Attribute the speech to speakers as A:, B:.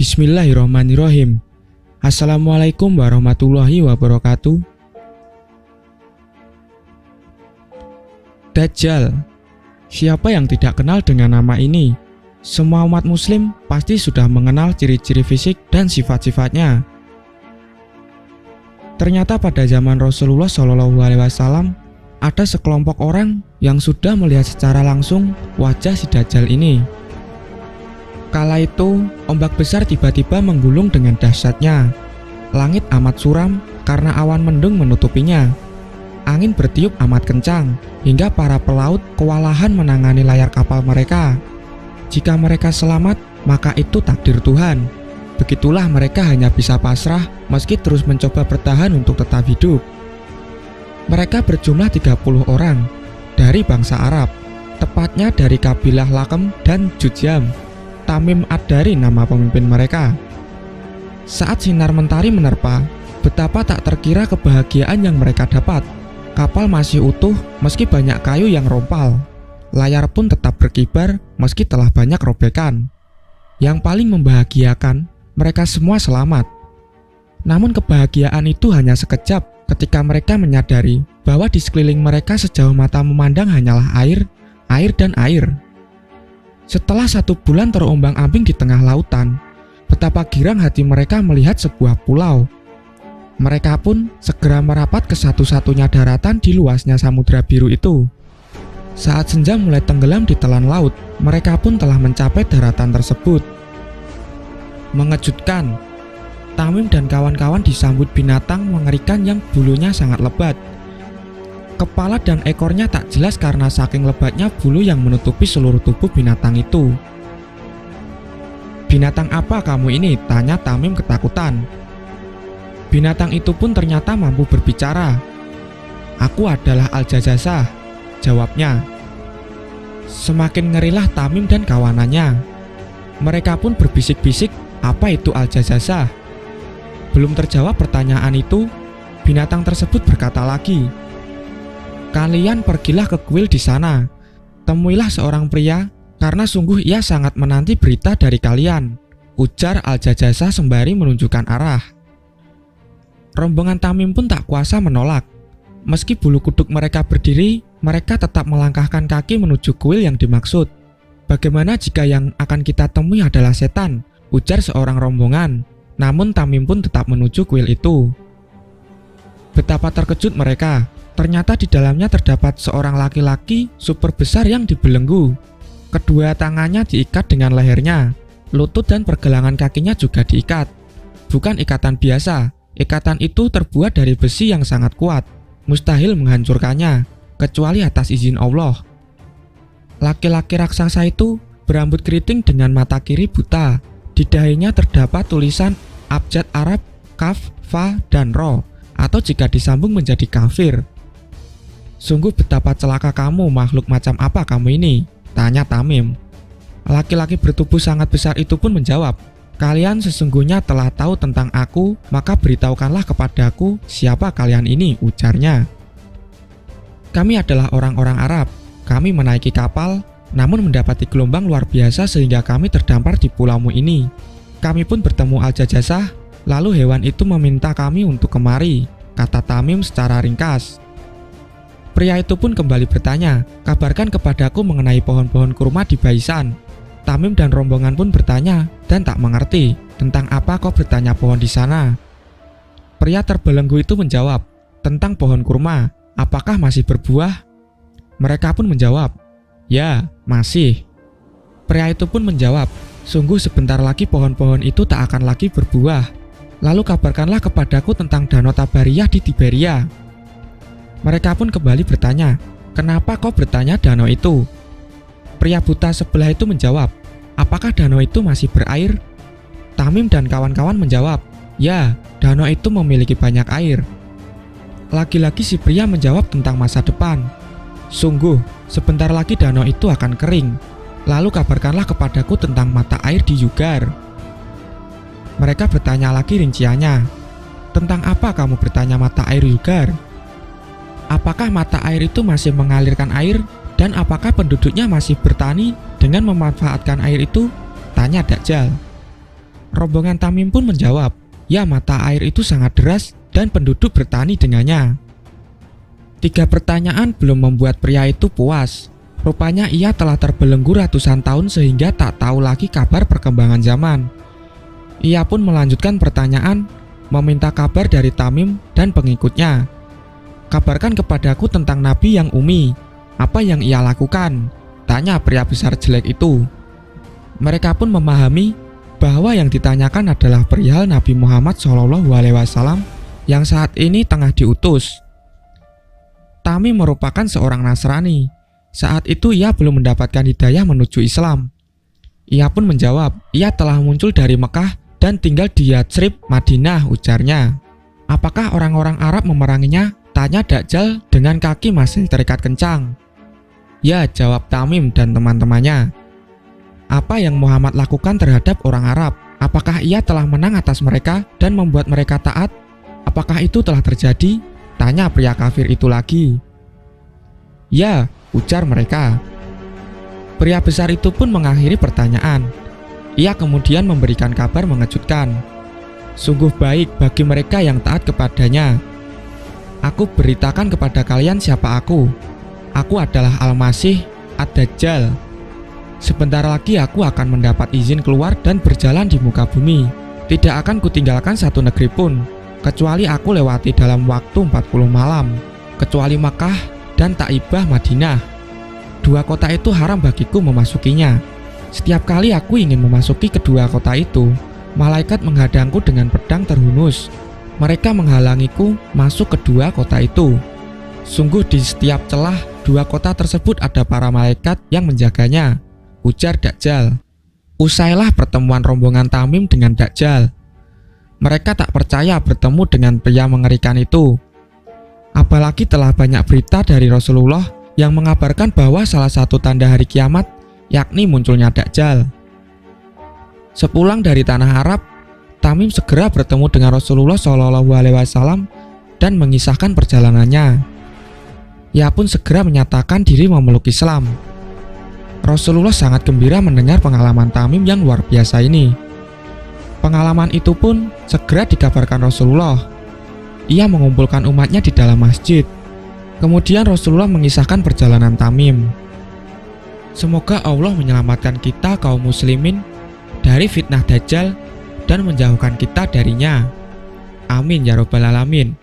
A: Bismillahirrahmanirrahim. Assalamualaikum warahmatullahi wabarakatuh. Dajjal. Siapa yang tidak kenal dengan nama ini? Semua umat muslim pasti sudah mengenal ciri-ciri fisik dan sifat-sifatnya. Ternyata pada zaman Rasulullah SAW ada sekelompok orang yang sudah melihat secara langsung wajah si Dajjal ini. Kala itu, ombak besar tiba-tiba menggulung dengan dahsyatnya. Langit amat suram karena awan mendung menutupinya. Angin bertiup amat kencang, hingga para pelaut kewalahan menangani layar kapal mereka. Jika mereka selamat, maka itu takdir Tuhan. Begitulah mereka hanya bisa pasrah meski terus mencoba bertahan untuk tetap hidup. Mereka berjumlah 30 orang dari bangsa Arab, tepatnya dari kabilah Lakem dan Judjam. Tamim Ad-Dari nama pemimpin mereka. Saat sinar mentari menerpa, betapa tak terkira kebahagiaan yang mereka dapat. Kapal masih utuh meski banyak kayu yang rompal. Layar pun tetap berkibar meski telah banyak robekan. Yang paling membahagiakan, mereka semua selamat. Namun kebahagiaan itu hanya sekejap ketika mereka menyadari bahwa di sekeliling mereka sejauh mata memandang hanyalah air, air dan air. Setelah 1 bulan terombang-ambing di tengah lautan, betapa girang hati mereka melihat sebuah pulau. Mereka pun segera merapat ke satu-satunya daratan di luasnya Samudra Biru itu. Saat senja mulai tenggelam di telan laut, mereka pun telah mencapai daratan tersebut. Mengejutkan, Tamim dan kawan-kawan disambut binatang mengerikan yang bulunya sangat lebat. Kepala dan ekornya tak jelas karena saking lebatnya bulu yang menutupi seluruh tubuh binatang itu. "Binatang apa kamu ini?" tanya Tamim ketakutan. Binatang itu pun ternyata mampu berbicara. "Aku adalah Al-Jazazah," jawabnya. Semakin ngerilah Tamim dan kawanannya. Mereka pun berbisik-bisik, apa itu Al-Jazazah? Belum terjawab pertanyaan itu, binatang tersebut berkata lagi, "Kalian pergilah ke kuil di sana. Temuilah seorang pria, karena sungguh ia sangat menanti berita dari kalian," ujar Al-Jazazah sembari menunjukkan arah. Rombongan Tamim pun tak kuasa menolak. Meski bulu kuduk mereka berdiri, mereka tetap melangkahkan kaki menuju kuil yang dimaksud. "Bagaimana jika yang akan kita temui adalah setan?" ujar seorang rombongan. Namun Tamim pun tetap menuju kuil itu. Betapa terkejut mereka. Ternyata di dalamnya terdapat seorang laki-laki super besar yang dibelenggu. Kedua tangannya diikat dengan lehernya. Lutut dan pergelangan kakinya juga diikat. Bukan ikatan biasa. Ikatan itu terbuat dari besi yang sangat kuat. Mustahil menghancurkannya, kecuali atas izin Allah. Laki-laki raksasa itu berambut keriting dengan mata kiri buta. Di dahinya terdapat tulisan abjad Arab, Kaf, Fa, dan Ro, atau jika disambung menjadi kafir. "Sungguh betapa celaka kamu, makhluk macam apa kamu ini?" tanya Tamim. Laki-laki bertubuh sangat besar itu pun menjawab, "Kalian sesungguhnya telah tahu tentang aku, maka beritahukanlah kepadaku siapa kalian ini," ujarnya. "Kami adalah orang-orang Arab. Kami menaiki kapal, namun mendapati gelombang luar biasa sehingga kami terdampar di pulaumu ini. Kami pun bertemu Al-Jazazah, lalu hewan itu meminta kami untuk kemari," kata Tamim secara ringkas. Pria itu pun kembali bertanya, "Kabarkan kepadaku mengenai pohon-pohon kurma di Baisan." Tamim dan rombongan pun bertanya dan tak mengerti, "Tentang apa kau bertanya pohon di sana?" Pria terbelenggu itu menjawab, "Tentang pohon kurma, apakah masih berbuah?" Mereka pun menjawab, "Ya, masih." Pria itu pun menjawab, "Sungguh sebentar lagi pohon-pohon itu tak akan lagi berbuah. Lalu kabarkanlah kepadaku tentang Danau Tabariyah di Tiberia." Mereka pun kembali bertanya, "Kenapa kau bertanya danau itu?" Pria buta sebelah itu menjawab, "Apakah danau itu masih berair?" Tamim dan kawan-kawan menjawab, "Ya, danau itu memiliki banyak air." Lagi-lagi si pria menjawab tentang masa depan, "Sungguh, sebentar lagi danau itu akan kering. Lalu kabarkanlah kepadaku tentang mata air di Yugar." Mereka bertanya lagi rinciannya, "Tentang apa kamu bertanya mata air Yugar? Apakah mata air itu masih mengalirkan air dan apakah penduduknya masih bertani dengan memanfaatkan air itu?" tanya Dajjal. Rombongan Tamim pun menjawab, ya mata air itu sangat deras dan penduduk bertani dengannya. 3 pertanyaan belum membuat pria itu puas. Rupanya ia telah terbelenggu ratusan tahun sehingga tak tahu lagi kabar perkembangan zaman. Ia pun melanjutkan pertanyaan, meminta kabar dari Tamim dan pengikutnya. Kabarkan kepadaku tentang Nabi yang Umi, apa yang ia lakukan? Tanya pria besar jelek itu. Mereka pun memahami bahwa yang ditanyakan adalah perihal Nabi Muhammad SAW yang saat ini tengah diutus. Tamim merupakan seorang Nasrani. Saat itu ia belum mendapatkan hidayah menuju Islam. Ia pun menjawab, ia telah muncul dari Mekah dan tinggal di Yatsrib, Madinah, ujarnya. Apakah orang-orang Arab memeranginya? Tanya Dajjal dengan kaki masih terikat kencang. Ya, jawab Tamim dan teman-temannya. Apa yang Muhammad lakukan terhadap orang Arab? Apakah ia telah menang atas mereka dan membuat mereka taat? Apakah itu telah terjadi? Tanya pria kafir itu lagi. Ya, ujar mereka. Pria besar itu pun mengakhiri pertanyaan. Ia kemudian memberikan kabar mengejutkan. Sungguh baik bagi mereka yang taat kepadanya. Aku beritakan kepada kalian siapa aku. Aku adalah Al-Masih Ad-Dajjal. Sebentar lagi aku akan mendapat izin keluar dan berjalan di muka bumi. Tidak akan kutinggalkan satu negeri pun, kecuali aku lewati dalam waktu 40 malam, kecuali Makkah dan Taibah, Madinah. 2 kota itu haram bagiku memasukinya. Setiap kali aku ingin memasuki kedua kota itu, malaikat menghadangku dengan pedang terhunus. Mereka menghalangiku masuk ke 2 kota itu. Sungguh di setiap celah 2 kota tersebut ada para malaikat yang menjaganya, ujar Dajjal. Usailah pertemuan rombongan Tamim dengan Dajjal. Mereka tak percaya bertemu dengan pria mengerikan itu. Apalagi telah banyak berita dari Rasulullah yang mengabarkan bahwa salah satu tanda hari kiamat yakni munculnya Dajjal. Sepulang dari tanah Arab, Tamim segera bertemu dengan Rasulullah SAW dan mengisahkan perjalanannya. Ia pun segera menyatakan diri memeluk Islam. Rasulullah sangat gembira mendengar pengalaman Tamim yang luar biasa ini. Pengalaman itu pun segera dikabarkan Rasulullah. Ia mengumpulkan umatnya di dalam masjid. Kemudian Rasulullah mengisahkan perjalanan Tamim. Semoga Allah menyelamatkan kita kaum muslimin dari fitnah Dajjal dan menjauhkan kita darinya. Amin ya robbal alamin.